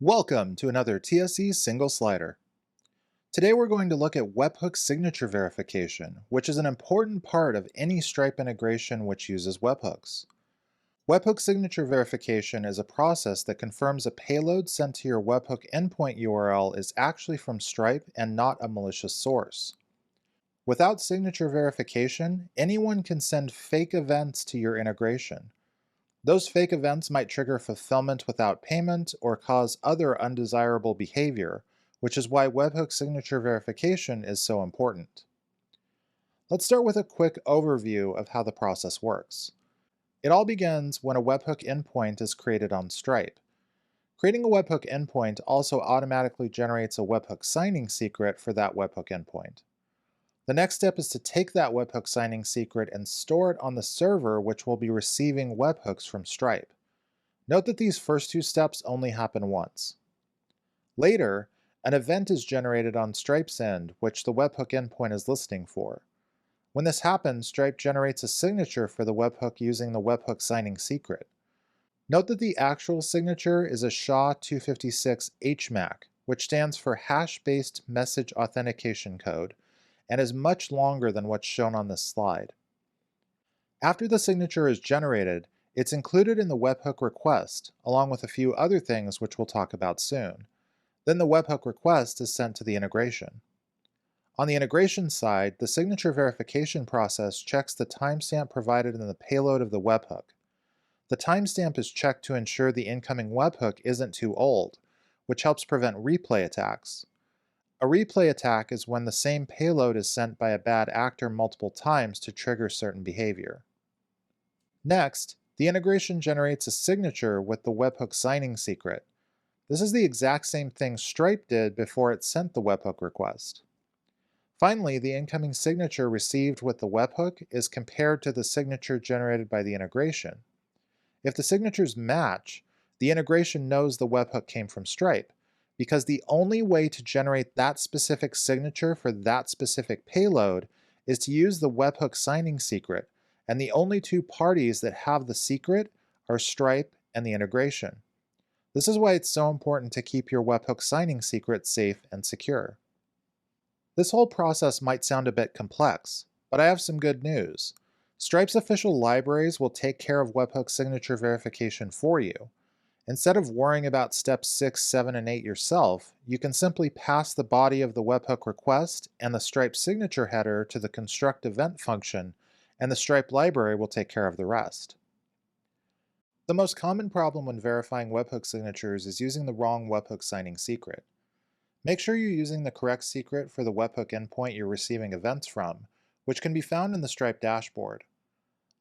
Welcome to another TSE single slider. Today we're going to look at Webhook signature verification, which is an important part of any Stripe integration which uses webhooks. Webhook signature verification is a process that confirms a payload sent to your webhook endpoint URL is actually from Stripe and not a malicious source. Without signature verification, anyone can send fake events to your integration. Those fake events might trigger fulfillment without payment or cause other undesirable behavior, which is why webhook signature verification is so important. Let's start with a quick overview of how the process works. It all begins when a webhook endpoint is created on Stripe. Creating a webhook endpoint also automatically generates a webhook signing secret for that webhook endpoint. The next step is to take that webhook signing secret and store it on the server which will be receiving webhooks from Stripe. Note that these first two steps only happen once. Later, an event is generated on Stripe's end which the webhook endpoint is listening for. When this happens, Stripe generates a signature for the webhook using the webhook signing secret. Note that the actual signature is a SHA-256 HMAC, which stands for Hash-Based Message Authentication Code, and is much longer than what's shown on this slide. After the signature is generated, it's included in the webhook request, along with a few other things which we'll talk about soon. Then the webhook request is sent to the integration. On the integration side, the signature verification process checks the timestamp provided in the payload of the webhook. The timestamp is checked to ensure the incoming webhook isn't too old, which helps prevent replay attacks. A replay attack is when the same payload is sent by a bad actor multiple times to trigger certain behavior. Next, the integration generates a signature with the webhook signing secret. This is the exact same thing Stripe did before it sent the webhook request. Finally, the incoming signature received with the webhook is compared to the signature generated by the integration. If the signatures match, the integration knows the webhook came from Stripe, because the only way to generate that specific signature for that specific payload is to use the webhook signing secret, and the only two parties that have the secret are Stripe and the integration. This is why it's so important to keep your webhook signing secret safe and secure. This whole process might sound a bit complex, but I have some good news. Stripe's official libraries will take care of webhook signature verification for you. Instead of worrying about steps 6, 7, and 8 yourself, you can simply pass the body of the webhook request and the Stripe signature header to the construct event function, and the Stripe library will take care of the rest. The most common problem when verifying webhook signatures is using the wrong webhook signing secret. Make sure you're using the correct secret for the webhook endpoint you're receiving events from, which can be found in the Stripe dashboard.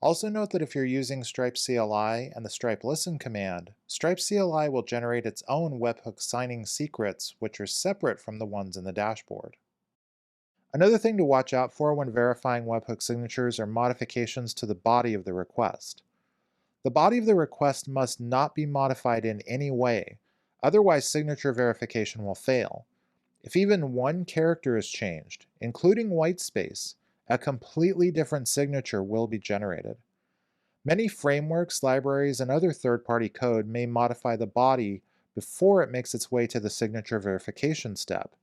Also note that if you're using Stripe CLI and the Stripe listen command, Stripe CLI will generate its own webhook signing secrets which are separate from the ones in the dashboard. Another thing to watch out for when verifying webhook signatures are modifications to the body of the request. The body of the request must not be modified in any way, otherwise signature verification will fail. If even one character is changed, including whitespace, a completely different signature will be generated. Many frameworks, libraries, and other third-party code may modify the body before it makes its way to the signature verification step.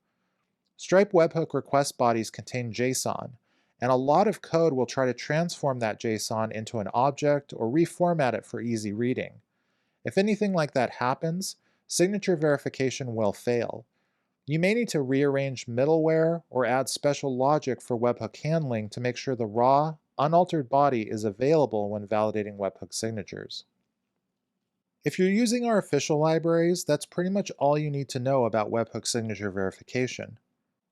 Stripe webhook request bodies contain JSON, and a lot of code will try to transform that JSON into an object or reformat it for easy reading. If anything like that happens, signature verification will fail. You may need to rearrange middleware or add special logic for webhook handling to make sure the raw, unaltered body is available when validating webhook signatures. If you're using our official libraries, that's pretty much all you need to know about webhook signature verification.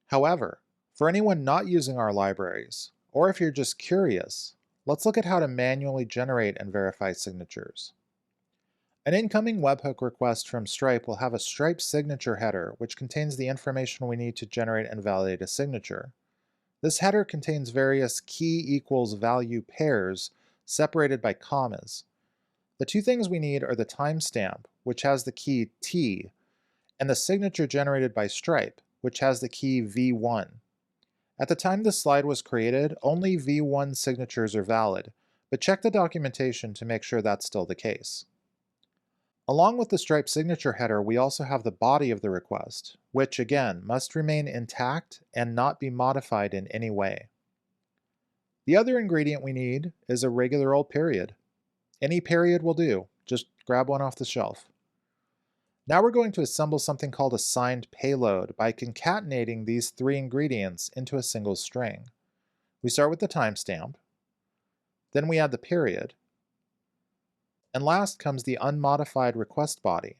However, for anyone not using our libraries, or if you're just curious, let's look at how to manually generate and verify signatures. An incoming webhook request from Stripe will have a Stripe signature header, which contains the information we need to generate and validate a signature. This header contains various key equals value pairs separated by commas. The two things we need are the timestamp, which has the key T, and the signature generated by Stripe, which has the key V1. At the time this slide was created, only V1 signatures are valid, but check the documentation to make sure that's still the case. Along with the Stripe signature header, we also have the body of the request, which again must remain intact and not be modified in any way. The other ingredient we need is a regular old period. Any period will do, just grab one off the shelf. Now we're going to assemble something called a signed payload by concatenating these three ingredients into a single string. We start with the timestamp, then we add the period, and last comes the unmodified request body.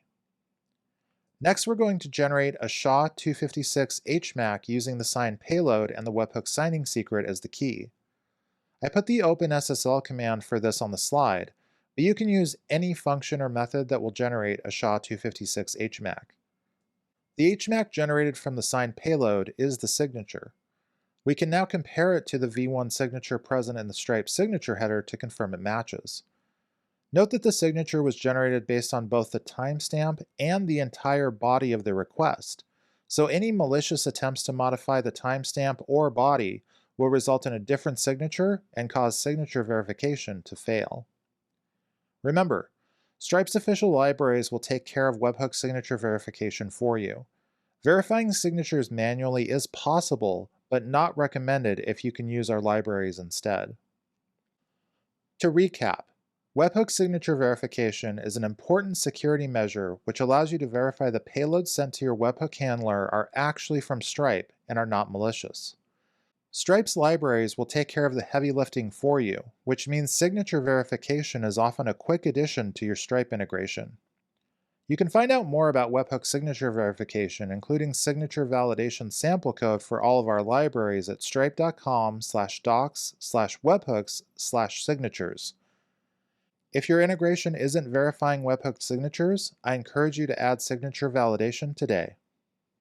Next, we're going to generate a SHA-256 HMAC using the signed payload and the webhook signing secret as the key. I put the OpenSSL command for this on the slide, but you can use any function or method that will generate a SHA-256 HMAC. The HMAC generated from the signed payload is the signature. We can now compare it to the v1 signature present in the Stripe signature header to confirm it matches. Note that the signature was generated based on both the timestamp and the entire body of the request, so any malicious attempts to modify the timestamp or body will result in a different signature and cause signature verification to fail. Remember, Stripe's official libraries will take care of webhook signature verification for you. Verifying signatures manually is possible, but not recommended if you can use our libraries instead. To recap, webhook signature verification is an important security measure which allows you to verify the payloads sent to your webhook handler are actually from Stripe and are not malicious. Stripe's libraries will take care of the heavy lifting for you, which means signature verification is often a quick addition to your Stripe integration. You can find out more about webhook signature verification, including signature validation sample code for all of our libraries at stripe.com/docs/webhooks/signatures. If your integration isn't verifying webhook signatures, I encourage you to add signature validation today.